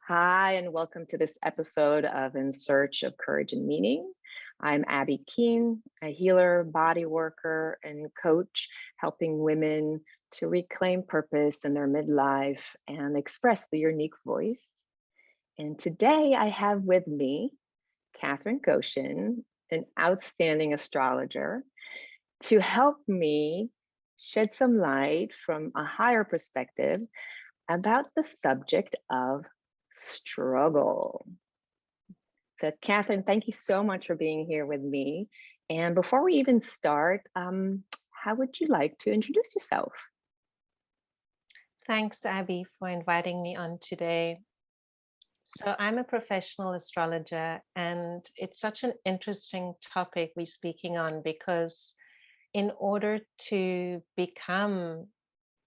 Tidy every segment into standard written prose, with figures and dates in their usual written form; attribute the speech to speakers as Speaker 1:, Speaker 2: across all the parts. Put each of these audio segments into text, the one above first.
Speaker 1: Hi, and welcome to this episode of In Search of Courage and Meaning. I'm Abby Keene, a healer, body worker, and coach, helping women to reclaim purpose in their midlife and express the unique voice. And today I have with me Catherine Goshen, an outstanding astrologer, to help me shed some light from a higher perspective about the subject of struggle. So, Catherine, thank you so much for being here with me. And before we even start, how would you like to introduce yourself?
Speaker 2: Thanks, Abby, for inviting me on today. So, I'm a professional astrologer, and it's such an interesting topic we're speaking on because, in order to become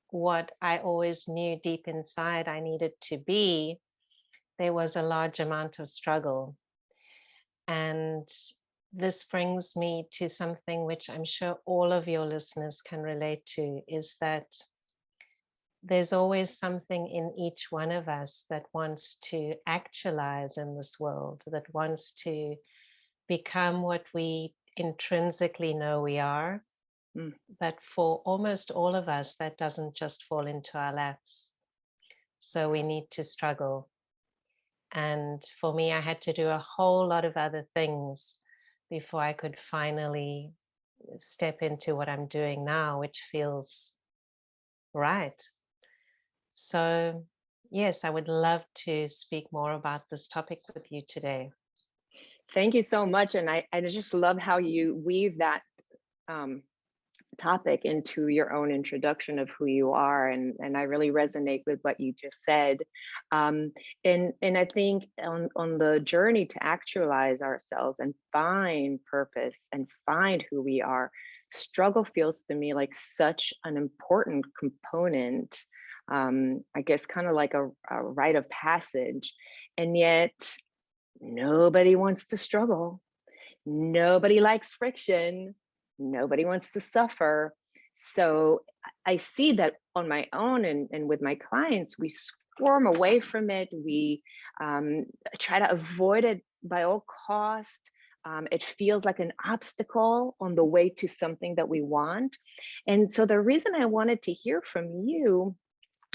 Speaker 2: what I always knew deep inside I needed to be, there was a large amount of struggle. And this brings me to something which I'm sure all of your listeners can relate to is that there's always something in each one of us that wants to actualize in this world, that wants to become what we intrinsically know we are.
Speaker 1: Mm.
Speaker 2: But for almost all of us, that doesn't just fall into our laps. So we need to struggle. And for me, I had to do a whole lot of other things before I could finally step into what I'm doing now, which feels right. So, yes, I would love to speak more about this topic with you today.
Speaker 1: Thank you so much. And I just love how you weave that um, topic into your own introduction of who you are. And I really resonate with what you just said. Um, and I think on the journey to actualize ourselves and find purpose and find who we are, struggle feels to me like such an important component. I guess kind of like a rite of passage. And yet, nobody wants to struggle. Nobody likes friction. Nobody wants to suffer. So I see that on my own and with my clients, we squirm away from it. We try to avoid it by all cost. It feels like an obstacle on the way to something that we want. And so the reason I wanted to hear from you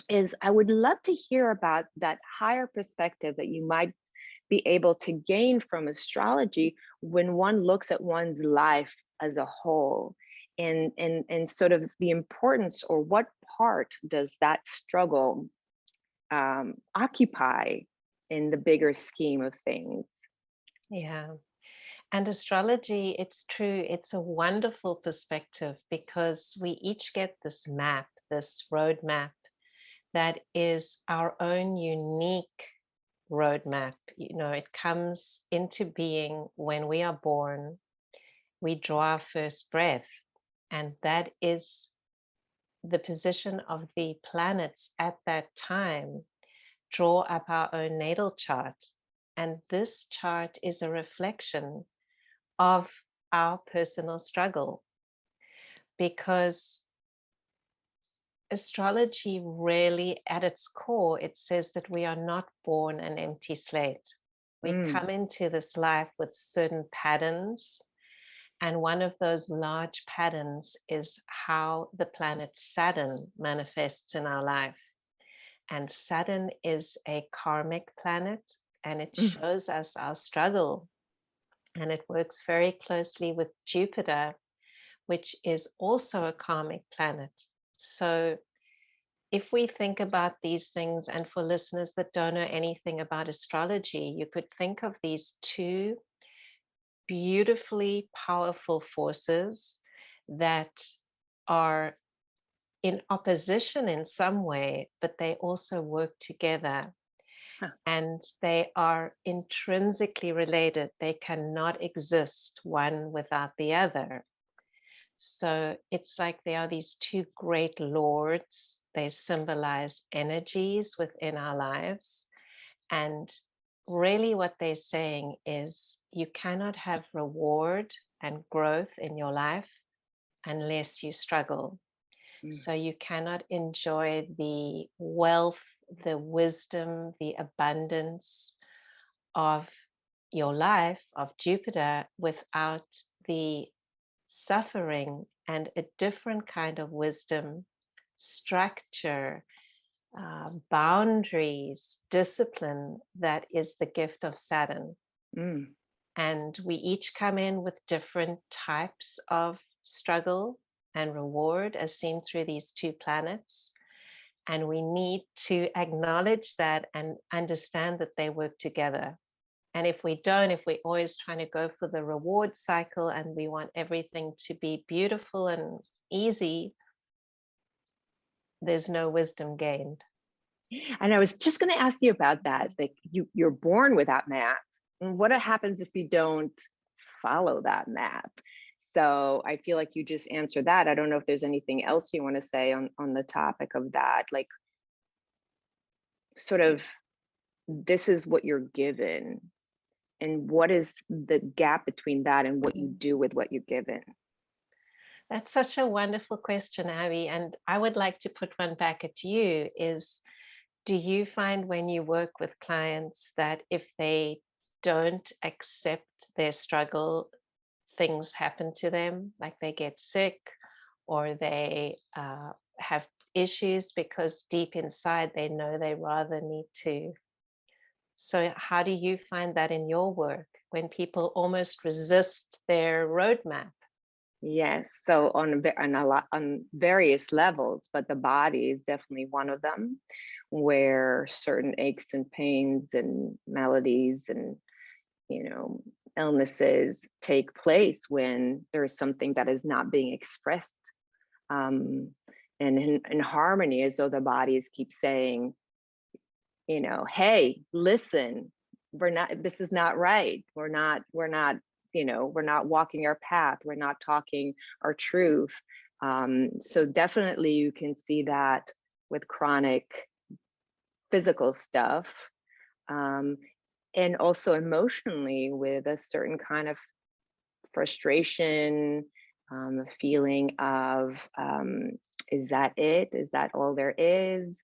Speaker 1: is I would love to hear about that higher perspective that you might be able to gain from astrology when one looks at one's life as a whole, and sort of the importance, or what part does that struggle occupy in the bigger scheme of things.
Speaker 2: Yeah. And astrology, it's true, it's a wonderful perspective because we each get this map, this roadmap that is our own unique roadmap. You know, it comes into being when we are born, we draw our first breath, and that is the position of the planets at that time. Draw up our own natal chart. And this chart is a reflection of our personal struggle because astrology really, at its core, it says that we are not born an empty slate. We
Speaker 1: Mm,
Speaker 2: come into this life with certain patterns. And one of those large patterns is how the planet Saturn manifests in our life. And Saturn is a karmic planet and it
Speaker 1: mm,
Speaker 2: shows us our struggle. And it works very closely with Jupiter, which is also a karmic planet. So if we think about these things, and for listeners that don't know anything about astrology, you could think of these two beautifully powerful forces that are in opposition in some way, but they also work together
Speaker 1: huh,
Speaker 2: and they are intrinsically related. They cannot exist one without the other. So it's like there are these two great lords. They symbolize energies within our lives. And really, what they're saying is you cannot have reward and growth in your life unless you struggle.
Speaker 1: mm,
Speaker 2: So you cannot enjoy the wealth the wisdom, the abundance of your life, of Jupiter, without the suffering and a different kind of wisdom, structure, boundaries, discipline that is the gift of Saturn.
Speaker 1: Mm.
Speaker 2: And we each come in with different types of struggle and reward as seen through these two planets. And we need to acknowledge that and understand that they work together. And if we don't, if we're always trying to go for the reward cycle and we want everything to be beautiful and easy, there's no wisdom gained.
Speaker 1: And I was just going to ask you about that. Like you're born with that map. And what happens if you don't follow that map? So I feel like you just answered that. I don't know if there's anything else you want to say on the topic of that. Like sort of this is what you're given. And what is the gap between that and what you do with what you're given?
Speaker 2: That's such a wonderful question, Abby. And I would like to put one back at you is, do you find when you work with clients that if they don't accept their struggle, things happen to them, like they get sick or they have issues because deep inside they know they rather need to. So, how do you find that in your work when people almost resist their roadmap?
Speaker 1: Yes. So on a lot on various levels, but the body is definitely one of them, where certain aches and pains and maladies and illnesses take place when there is something that is not being expressed, um, and in harmony, as though the bodies keep saying, hey, listen, we're not, this is not right. We're not, we're not walking our path. We're not talking our truth. So definitely you can see that with chronic physical stuff. Um, and also emotionally with a certain kind of frustration, a feeling of, is that it? Is that all there is?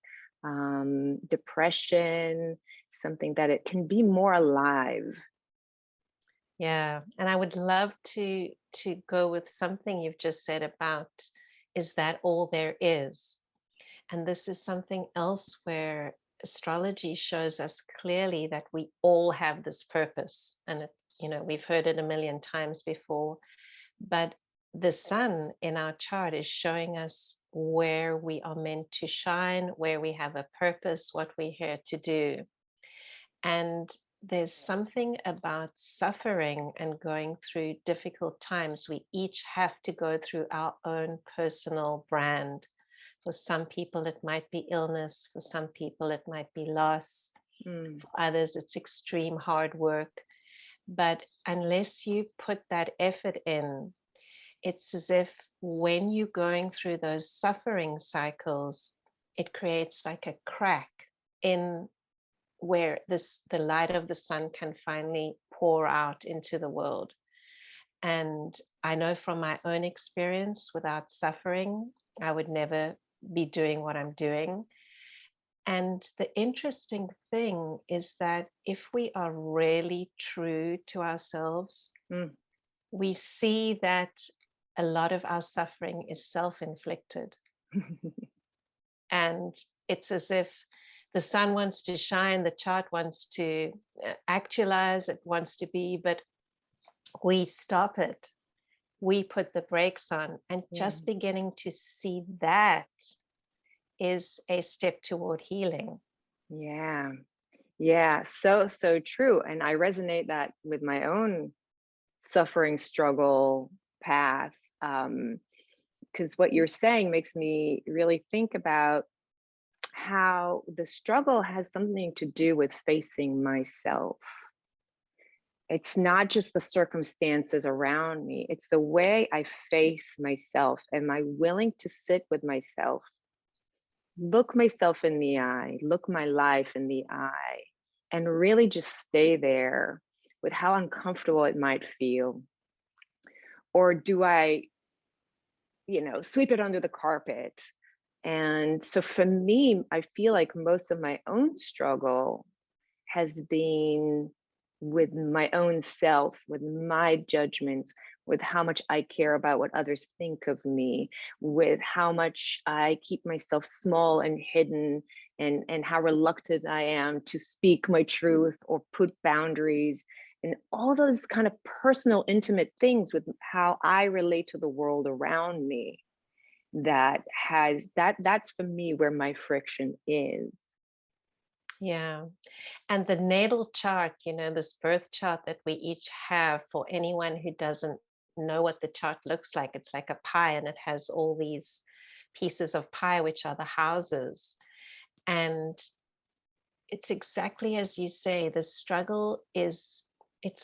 Speaker 1: Depression, something that it can be more alive.
Speaker 2: Yeah, and I would love to go with something you've just said about, is that all there is? And this is something else where astrology shows us clearly that we all have this purpose. And we've heard it a million times before, but the sun in our chart is showing us where we are meant to shine, where we have a purpose, what we're here to do. And there's something about suffering and going through difficult times. We each have to go through our own personal brand. For some people, it might be illness. For some people, it might be loss.
Speaker 1: Mm.
Speaker 2: For others, it's extreme hard work. But unless you put that effort in, it's as if when you're going through those suffering cycles, it creates like a crack in where the light of the sun can finally pour out into the world. And I know from my own experience, without suffering, I would never be doing what I'm doing. And the interesting thing is that if we are really true to ourselves,
Speaker 1: Mm.
Speaker 2: we see that a lot of our suffering is self-inflicted. And it's as if the sun wants to shine, the chart wants to actualize, it wants to be, but we stop it. We put the brakes on, and
Speaker 1: Yeah.
Speaker 2: just beginning to see that is a step toward healing.
Speaker 1: Yeah. Yeah. So true. And I resonate that with my own suffering struggle path. Because what you're saying makes me really think about how the struggle has something to do with facing myself. It's not just the circumstances around me, it's the way I face myself. Am I willing to sit with myself, look myself in the eye, look my life in the eye, and really just stay there with how uncomfortable it might feel? Or do I, sweep it under the carpet And so for me, I feel like most of my own struggle has been with my own self, with my judgments, with how much I care about what others think of me, with how much I keep myself small and hidden, and how reluctant I am to speak my truth or put boundaries, and all those kind of personal, intimate things with how I relate to the world around me. That's for me where my friction is.
Speaker 2: Yeah. And the natal chart, this birth chart that we each have, for anyone who doesn't know what the chart looks like, it's like a pie and it has all these pieces of pie, which are the houses. And it's exactly as you say, the struggle it's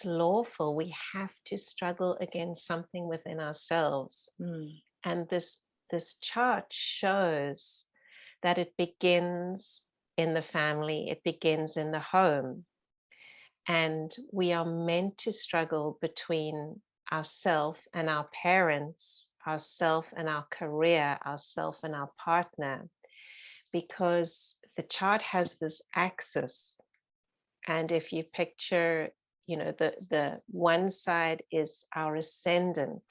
Speaker 2: lawful. We have to struggle against something within ourselves.
Speaker 1: Mm,
Speaker 2: And this chart shows that it begins in the family, it begins in the home. And we are meant to struggle between ourself and our parents, ourself and our career, ourself and our partner, because the chart has this axis. And if you picture, the one side is our ascendant.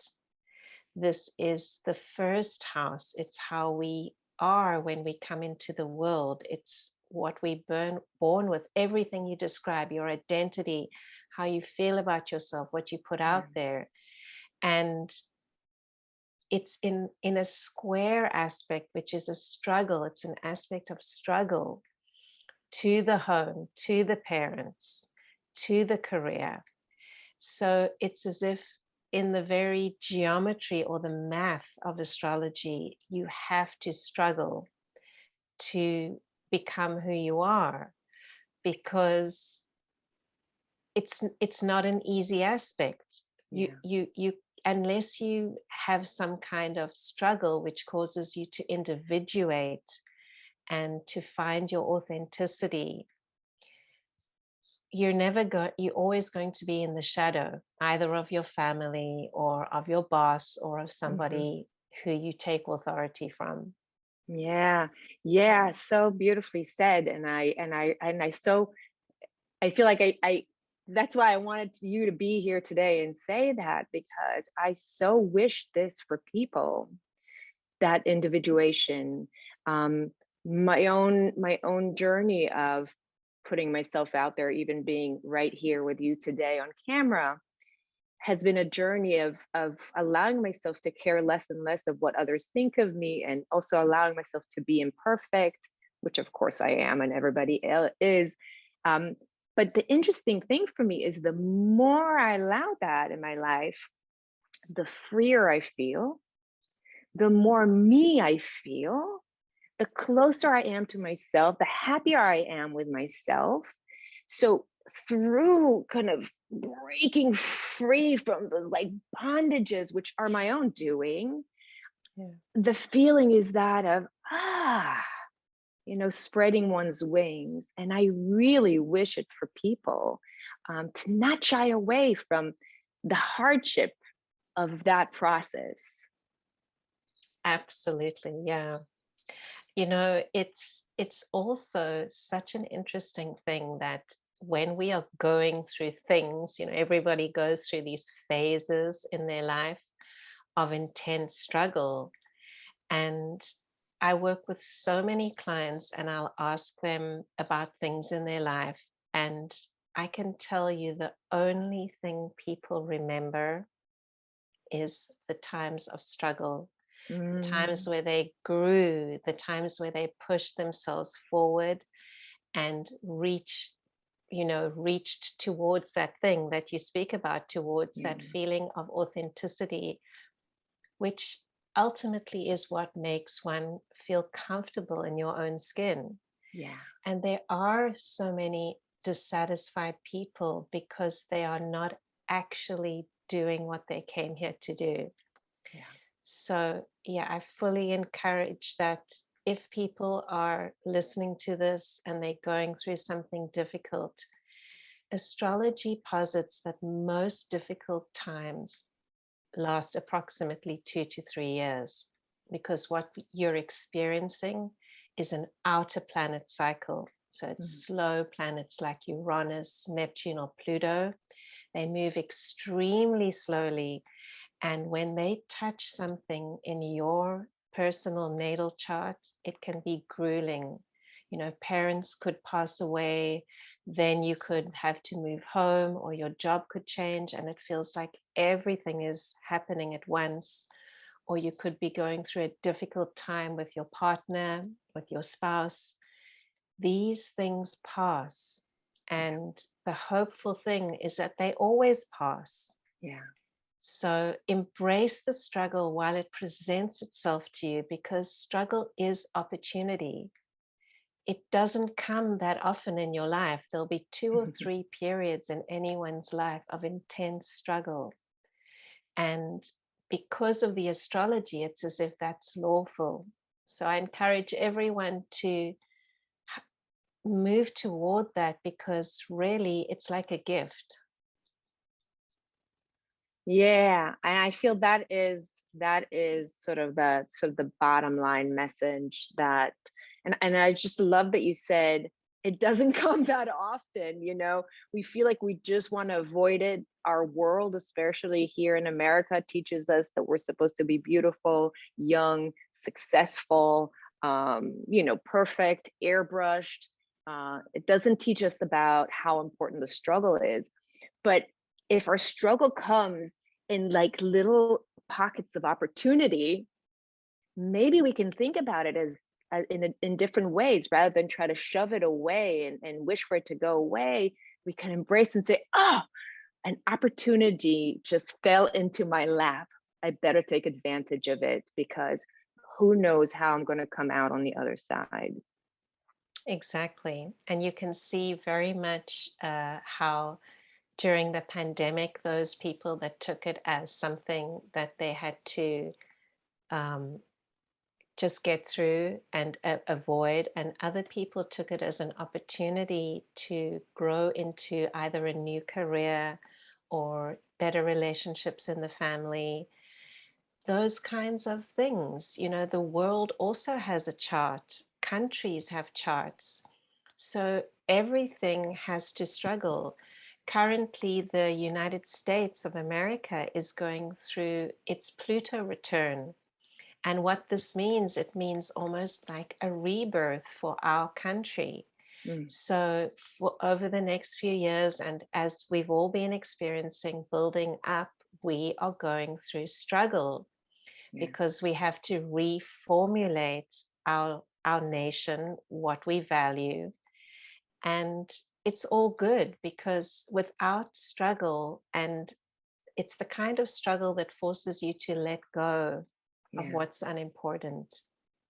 Speaker 2: This is the first house. It's how we are when we come into the world. It's what we born with, everything you describe, your identity, how you feel about yourself, what you put out
Speaker 1: mm,
Speaker 2: there. And it's in a square aspect, which is a struggle. It's an aspect of struggle to the home, to the parents, to the career. So it's as if in the very geometry or the math of astrology, you have to struggle to become who you are, because it's not an easy aspect.
Speaker 1: yeah.
Speaker 2: You unless you have some kind of struggle which causes you to individuate and to find your authenticity, you're always going to be in the shadow, either of your family or of your boss or of
Speaker 1: Mhm.
Speaker 2: somebody who you take authority from.
Speaker 1: Yeah. Yeah, so beautifully said, I feel like I that's why I wanted you to be here today and say that, because I so wish this for people, that individuation, um, my own journey of putting myself out there, even being right here with you today on camera, has been a journey of allowing myself to care less and less of what others think of me, and also allowing myself to be imperfect, which of course I am and everybody is. um, but the interesting thing for me is the more I allow that in my life, the freer I feel, the more me I feel, the closer I am to myself, the happier I am with myself. So through kind of breaking free from those like bondages, which are my own doing,
Speaker 2: Yeah.
Speaker 1: the feeling is that of, spreading one's wings. And I really wish it for people, to not shy away from the hardship of that process.
Speaker 2: Absolutely. Yeah. It's also such an interesting thing that when we are going through things, everybody goes through these phases in their life of intense struggle. And I work with so many clients and I'll ask them about things in their life. And I can tell you the only thing people remember is the times of struggle, the times
Speaker 1: Mm,
Speaker 2: where they grew, the times where they pushed themselves forward and reached towards that thing that you speak about, towards that
Speaker 1: mm,
Speaker 2: feeling of authenticity, which ultimately is what makes one feel comfortable in your own skin.
Speaker 1: yeah,
Speaker 2: And there are so many dissatisfied people because they are not actually doing what they came here to do.
Speaker 1: yeah.
Speaker 2: So, yeah, I fully encourage that if people are listening to this and they're going through something difficult, astrology posits that most difficult times last approximately 2 to 3 years. because what you're experiencing is an outer planet cycle. So
Speaker 1: Mm.
Speaker 2: it's slow planets like Uranus, Neptune, or Pluto. They move extremely slowly. And when they touch something in your personal natal chart, it can be grueling. You know, parents could pass away, then you could have to move home, or your job could change, and it feels like everything is happening at once. Or you could be going through a difficult time with your partner, with your spouse. These things pass.
Speaker 1: Yeah.
Speaker 2: And the hopeful thing is that they always pass.
Speaker 1: Yeah.
Speaker 2: So embrace the struggle while it presents itself to you, because struggle is opportunity. It doesn't come that often in your life. There'll be 2 or 3 periods in anyone's life of intense struggle. And because of the astrology, it's as if that's lawful. So I encourage everyone to move toward that, because really it's like a gift.
Speaker 1: Yeah, and I feel that is sort of the bottom line message that, and I just love that you said it doesn't come that often, you know. We feel like we just want to avoid it. Our world, especially here in America, teaches us that we're supposed to be beautiful, young, successful, you know, perfect, airbrushed. It doesn't teach us about how important the struggle is. But if our struggle comes in like little pockets of opportunity, maybe we can think about it as in different ways rather than try to shove it away and wish for it to go away. We can embrace and say, oh, an opportunity just fell into my lap. I better take advantage of it because who knows how I'm going to come out on the other side.
Speaker 2: Exactly. And you can see very much how during the pandemic, those people that took it as something that they had to um, just get through and avoid, and other people took it as an opportunity to grow into either a new career or better relationships in the family, those kinds of things. You know, the world also has a chart, countries have charts. So everything has to struggle. Currently, the United States of America is going through its Pluto return. And what this means, it means almost like a rebirth for our country.
Speaker 1: Mm,
Speaker 2: So, for over the next few years, and as we've all been experiencing building up, we are going through struggle,
Speaker 1: yeah,
Speaker 2: because we have to reformulate our nation, what we value. And it's all good, because without struggle, and it's the kind of struggle that forces you to let go of
Speaker 1: yeah,
Speaker 2: what's unimportant,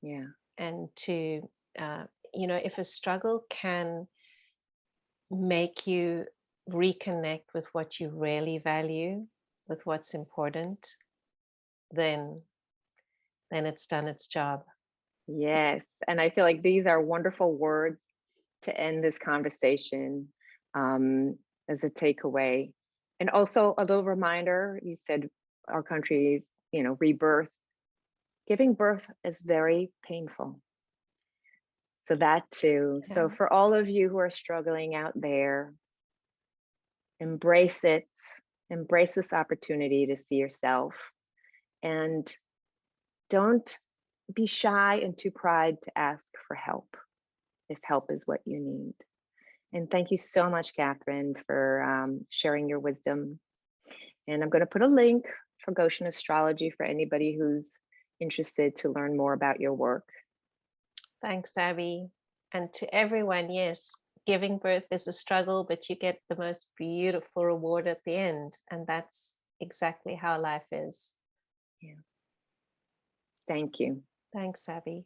Speaker 1: yeah,
Speaker 2: and to uh, if a struggle can make you reconnect with what you really value, with what's important, then it's done its job.
Speaker 1: yes. And I feel like these are wonderful words to end this conversation, um, as a takeaway. And also a little reminder, you said our country's, you know, rebirth. Giving birth is very painful. So that too.
Speaker 2: Yeah.
Speaker 1: So for all of you who are struggling out there, embrace it, embrace this opportunity to see yourself, and don't be shy and too pride to ask for help if help is what you need. And thank you so much, Catherine, for sharing your wisdom. And I'm going to put a link for Goshen Astrology for anybody who's interested to learn more about your work.
Speaker 2: Thanks, Abby. And to everyone, yes, giving birth is a struggle, but you get the most beautiful reward at the end. And that's exactly how life is.
Speaker 1: Yeah. Thank you.
Speaker 2: Thanks, Abby.